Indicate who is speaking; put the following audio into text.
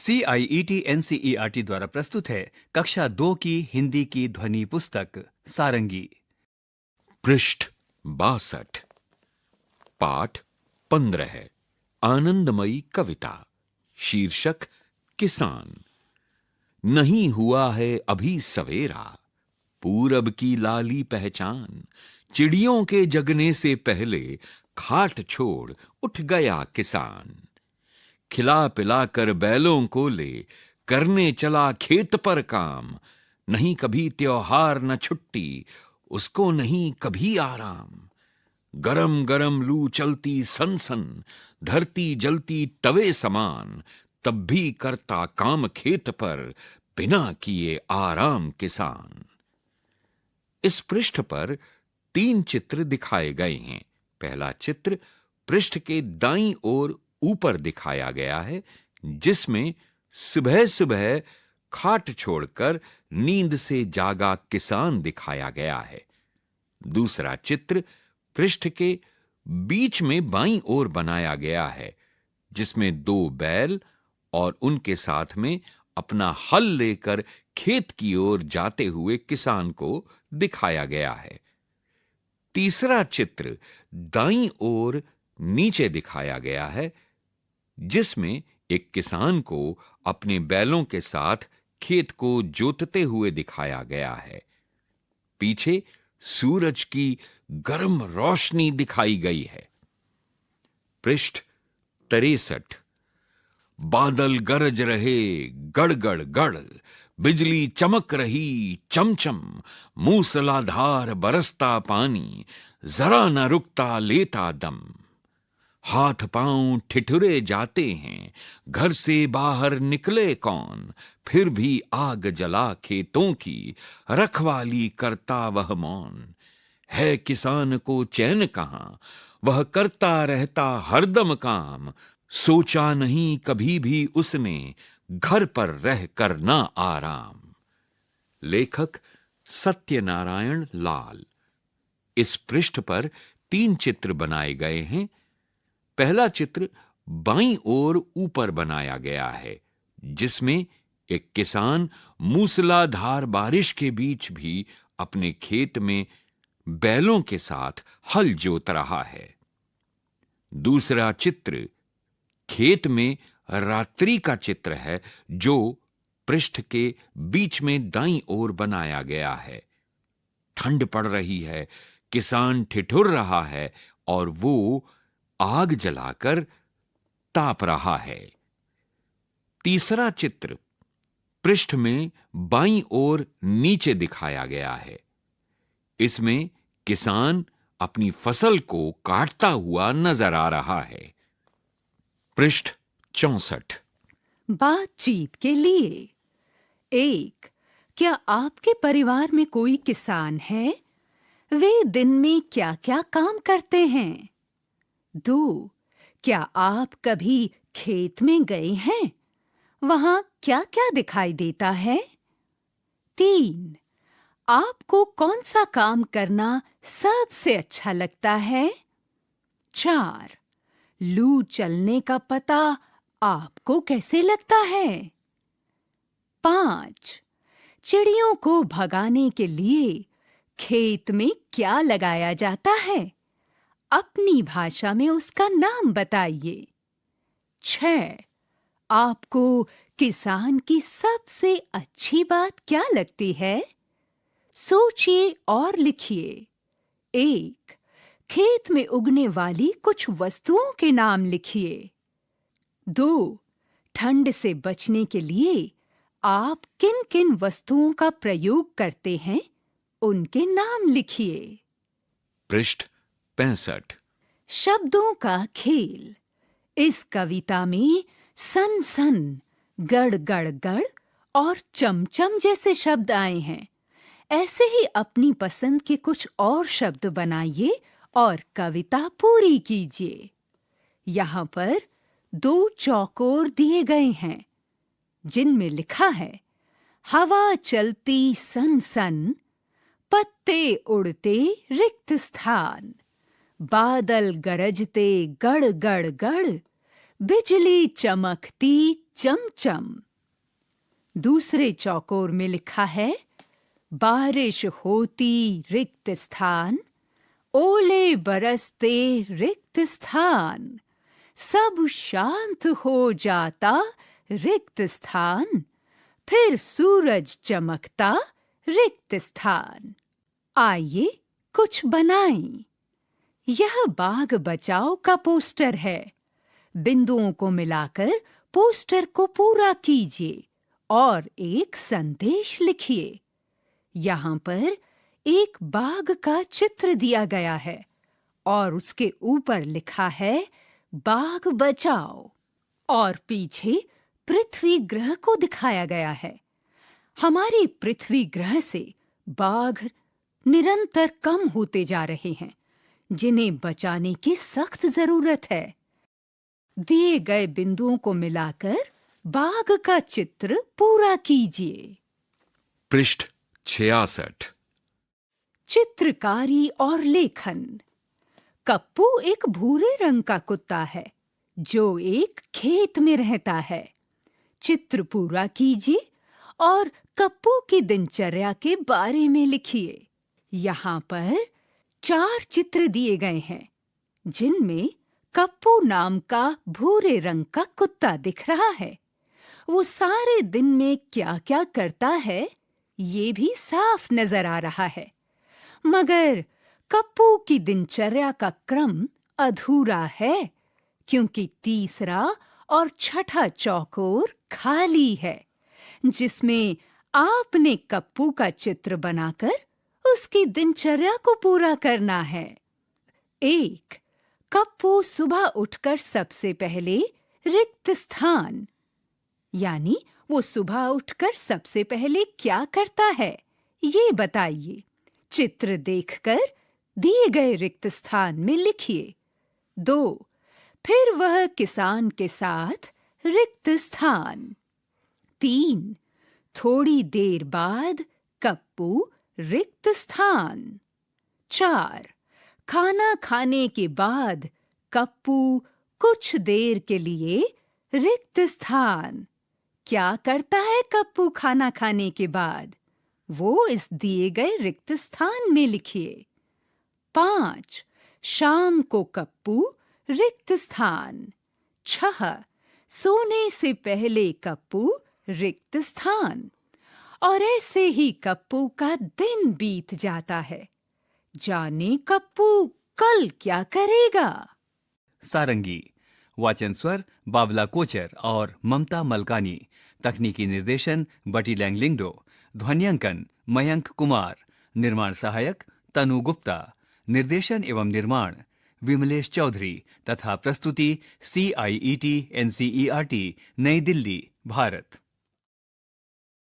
Speaker 1: CIET NCERT द्वारा प्रस्तुत है कक्षा 2 की हिंदी की ध्वनि पुस्तक सारंगी।
Speaker 2: पृष्ठ 62, पाठ 15 है। आनंदमयी कविता। शीर्षक किसान। नहीं हुआ है अभी सवेरा, पूरब की लाली पहचान। चिड़ियों के जगने से पहले खाट छोड़ उठ गया किसान। खिला पिला कर बैलों को ले करने चला खेत पर काम। नहीं कभी त्योहार न छुट्टी, उसको नहीं कभी आराम। गरम गरम लू चलती सन सन, धरती जलती तवे समान। तब भी करता काम खेत पर, बिना किए आराम किसान। इस पृष्ठ पर 3 चित्र दिखाए गए हैं। पहला चित्र पृष्ठ के दाईं ओर ऊपर दिखाया गया है, जिसमें सुबह सुबह खाट छोड़कर नींद से जागा किसान दिखाया गया है। दूसरा चित्र पृष्ठ के बीच में बाईं ओर बनाया गया है, जिसमें 2 बैल और उनके साथ में अपना हल लेकर खेत की ओर जाते हुए किसान को दिखाया गया है। तीसरा चित्र दाईं ओर नीचे दिखाया गया है, जिसमें एक किसान को अपने बैलों के साथ खेत को जोतते हुए दिखाया गया है। पीछे सूरज की गर्म रोशनी दिखाई गई है। पृष्ठ 63। बादल गरज रहे गड़गड़ गड़, बिजली चमक रही चमचम। मूसलाधार बरसता पानी, जरा न रुकता लेता दम। हाथ पांव ठिठुरे जाते हैं, घर से बाहर निकले कौन। फिर भी आग जला खेतों की, रखवाली करता वह मौन। है किसान को चैन कहां, वह करता रहता हरदम काम। सोचा नहीं कभी भी उसने, घर पर रह कर ना आराम। लेखक सत्यनारायण लाल। इस पृष्ठ पर 3 चित्र बनाए गए हैं। पहला चित्र बाईं ओर ऊपर बनाया गया है, जिसमें एक किसान मूसलाधार बारिश के बीच भी अपने खेत में बैलों के साथ हल जोत रहा है। दूसरा चित्र खेत में रात्रि का चित्र है, जो पृष्ठ के बीच में दाईं ओर बनाया गया है। ठंड पड़ रही है, किसान ठिठुर रहा है और वो आग जलाकर ताप रहा है। तीसरा चित्र पृष्ठ में बाईं ओर नीचे दिखाया गया है। इसमें किसान अपनी फसल को काटता हुआ नजर आ रहा है। पृष्ठ 64।
Speaker 3: बातचीत के लिए। 1. क्या आपके परिवार में कोई किसान है? वे दिन में क्या-क्या काम करते हैं? 2. क्या आप कभी खेत में गए हैं? वहां क्या-क्या दिखाई देता है? 3. आपको कौन सा काम करना सबसे अच्छा लगता है? 4. लू चलने का पता आपको कैसे लगता है? 5. चिड़ियों को भगाने के लिए खेत में क्या लगाया जाता है? अपनी भाषा में उसका नाम बताइए। 6. आपको किसान की सबसे अच्छी बात क्या लगती है? सोचिए और लिखिए। 1. खेत में उगने वाली कुछ वस्तुओं के नाम लिखिए। 2. ठंड से बचने के लिए आप किन-किन वस्तुओं का प्रयोग करते हैं, उनके नाम लिखिए।
Speaker 2: पृष्ठ 65।
Speaker 3: शब्दों का खेल। इस कविता में सन सन, गड़ गड़ गड़ और चमचम जैसे शब्द आए हैं। ऐसे ही अपनी पसंद के कुछ और शब्द बनाइए और कविता पूरी कीजिए। यहाँ पर 2 चौकोर दिए गए हैं, जिनमें लिखा है हवा चलती सन सन, पत्ते उड़ते रिक्त स्थान। बादल गरजते गड़ गड़ गड़, बिजली चमकती चमचम। दूसरे चौकोर में लिखा है, बारिश होती रिक्त स्थान, ओले बरसते रिक्त स्थान, सब शांत हो जाता रिक्त स्थान, फिर सूरज चमकता रिक्त स्थान। आइए कुछ बनाएं। यह बाघ बचाओ का पोस्टर है। बिंदुओं को मिलाकर पोस्टर को पूरा कीजिए और एक संदेश लिखिए। यहाँ पर एक बाघ का चित्र दिया गया है और उसके ऊपर लिखा है, बाघ बचाओ, और पीछे पृथ्वी ग्रह को दिखाया गया है। हमारे पृथ्वी ग्रह से बाघ निरंतर कम होते जा रहे हैं, जिन्हें बचाने की सख्त जरूरत है। दिए गए बिंदुओं को मिलाकर बाघ का चित्र पूरा कीजिए।
Speaker 2: पृष्ठ 66।
Speaker 3: चित्रकारी और लेखन। कप्पू एक भूरे रंग का कुत्ता है जो एक खेत में रहता है। चित्र पूरा कीजिए और कप्पू की दिनचर्या के बारे में लिखिए। यहाँ पर 4 चित्र दिए गए हैं, जिनमें कप्पू नाम का भूरे रंग का कुत्ता दिख रहा है। वो सारे दिन में क्या-क्या करता है, ये भी साफ नजर आ रहा है। मगर कप्पू की दिनचर्या का क्रम अधूरा है, क्योंकि तीसरा और छठा चौकोर खाली है, जिसमें आपने कप्पू का चित्र बनाकर उसकी दिनचर्या को पूरा करना है। 1. कप्पू सुबह उठकर सबसे पहले रिक्त स्थान, यानी वो सुबह उठकर सबसे पहले क्या करता है, ये बताइए। चित्र देखकर दिए गए रिक्त स्थान में लिखिए। 2. फिर वह किसान के साथ रिक्त स्थान। 3. थोड़ी देर बाद कप्पू रिक्त स्थान। 4. खाना खाने के बाद कप्पू कुछ देर के लिए रिक्त स्थान। क्या करता है कप्पू खाना खाने के बाद, वो इस दिए गए रिक्त स्थान में लिखिए। 5. शाम को कप्पू रिक्त स्थान। 6. सोने से पहले कप्पू रिक्त स्थान। और ऐसे ही कप्पू का दिन बीत जाता है। जाने कप्पू कल क्या करेगा।
Speaker 1: सारंगी। वाचन स्वर बाबला कोचर और ममता मलकानी। तकनीकी निर्देशन बटी लैंगलिंगडो। ध्वन्यांकन मयंक कुमार। निर्माण सहायक तनु गुप्ता। निर्देशन एवं निर्माण विमलेश चौधरी तथा प्रस्तुति CIET NCERT नई दिल्ली, भारत।